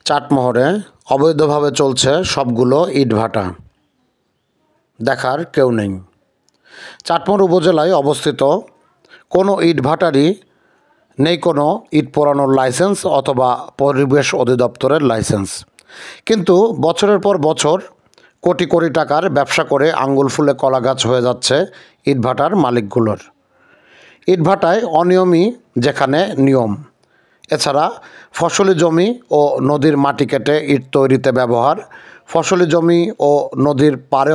চাটমোহরে অবৈধভাবে চলছে সবগুলো ইটভাটা, দেখার কেউ নেই। চাটমোহর উপজেলায় অবস্থিত কোনো ইটভাটারই নেই কোনো ইট পোড়ানোর লাইসেন্স অথবা পরিবেশ অধিদপ্তরের লাইসেন্স, কিন্তু বছরের পর বছর কোটি কোটি টাকার ব্যবসা করে আঙ্গুল ফুলে কলা গাছ হয়ে যাচ্ছে ইটভাটার মালিকগুলোর। ইটভাটায় অনিয়মই যেখানে নিয়ম। এছাড়া ফসলি জমি ও নদীর মাটি কেটে ইট তৈরিতে ব্যবহার, ফসলি জমি ও নদীর পাড়ে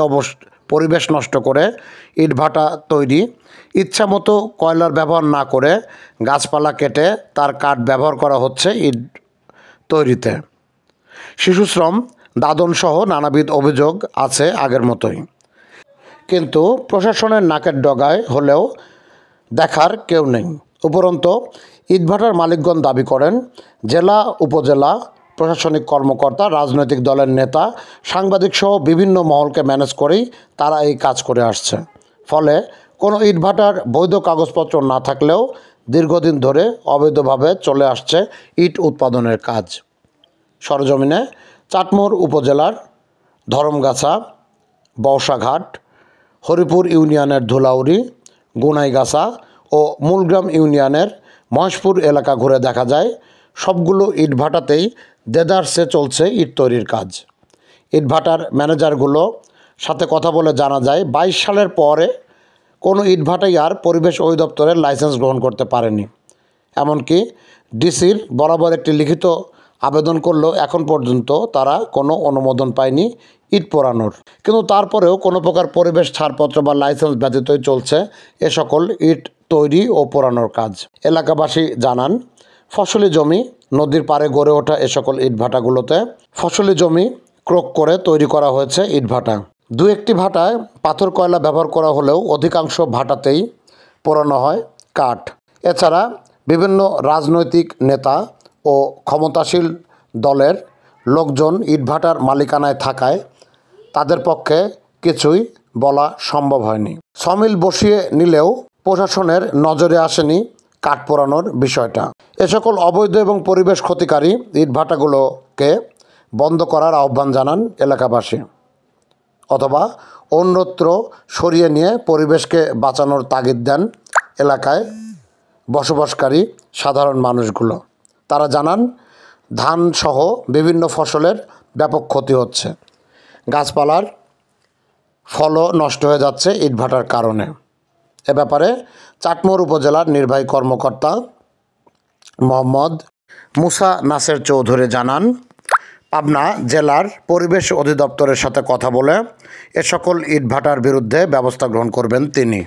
পরিবেশ নষ্ট করে ইটভাটা তৈরি, ইচ্ছামতো কয়লার ব্যবহার না করে গাছপালা কেটে তার কাঠ ব্যবহার করা হচ্ছে ইট তৈরিতে। শিশুশ্রম, দাদনসহ নানাবিধ অভিযোগ আছে আগের মতোই, কিন্তু প্রশাসনের নাকের ডগায় হলেও দেখার কেউ নেই। উপরন্তু ইটভাটার মালিকগণ দাবি করেন, জেলা উপজেলা প্রশাসনিক কর্মকর্তা, রাজনৈতিক দলের নেতা, সাংবাদিকসহ বিভিন্ন মহলকে ম্যানেজ করেই তারা এই কাজ করে আসছে। ফলে কোনো ইটভাটার বৈধ কাগজপত্র না থাকলেও দীর্ঘদিন ধরে অবৈধভাবে চলে আসছে ইট উৎপাদনের কাজ। সরজমিনে চাটমোহর উপজেলার ধরমগাছা, বওশাঘাট, হরিপুর ইউনিয়নের ধুলাউড়ি, গুনাইগাছা ও মূলগ্রাম ইউনিয়নের মহেশপুর এলাকা ঘুরে দেখা যায় সবগুলো ইটভাটাতেই দেদারসে চলছে ইট তৈরির কাজ। ইটভাটার ম্যানেজারগুলো সাথে কথা বলে জানা যায় 22 সালের পরে কোনো ইটভাটাই আর পরিবেশ অধিদপ্তরের লাইসেন্স গ্রহণ করতে পারেনি। এমনকি ডিসির বরাবর একটি লিখিত আবেদন করলেও এখন পর্যন্ত তারা কোনো অনুমোদন পায়নি ইট পোড়ানোর। কিন্তু তারপরেও কোনো প্রকার পরিবেশ ছাড়পত্র বা লাইসেন্স ব্যতীতই চলছে এ সকল ইট তৈরি ও পোড়ানোর কাজ। এলাকাবাসী জানান, ফসলি জমি, নদীর পাড়ে গড়ে ওঠা এ সকল ইটভাটাগুলোতে ফসলি জমি ক্রোক করে তৈরি করা হয়েছে ইটভাটা। দু একটি ভাটায় পাথর কয়লা ব্যবহার করা হলেও অধিকাংশ ভাটাতেই পোড়ানো হয় কাঠ। এছাড়া বিভিন্ন রাজনৈতিক নেতা ও ক্ষমতাশীল দলের লোকজন ইটভাটার মালিকানায় থাকায় তাদের পক্ষে কিছুই বলা সম্ভব হয়নি। সমিল বসিয়ে নিলেও প্রশাসনের নজরে আসেনি কাঠ পোড়ানোর বিষয়টা। এ সকল অবৈধ এবং পরিবেশ ক্ষতিকারী ইটভাটাগুলোকে বন্ধ করার আহ্বান জানান এলাকাবাসী, অথবা অন্যত্র সরিয়ে নিয়ে পরিবেশকে বাঁচানোর তাগিদ দেন এলাকায় বসবাসকারী সাধারণ মানুষগুলো। তারা জানান, ধানসহ বিভিন্ন ফসলের ব্যাপক ক্ষতি হচ্ছে, গাছপালার ফলও নষ্ট হয়ে যাচ্ছে ইটভাটার কারণে। এ ব্যাপারে চাটমোহর উপজেলার নির্বাহী কর্মকর্তা মোহাম্মদ মুসা নাসের চৌধুরী জানান, পাবনা জেলার পরিবেশ অধিদপ্তরের সাথে কথা বলে এ সকল ইটভাটার বিরুদ্ধে ব্যবস্থা গ্রহণ করবেন তিনি।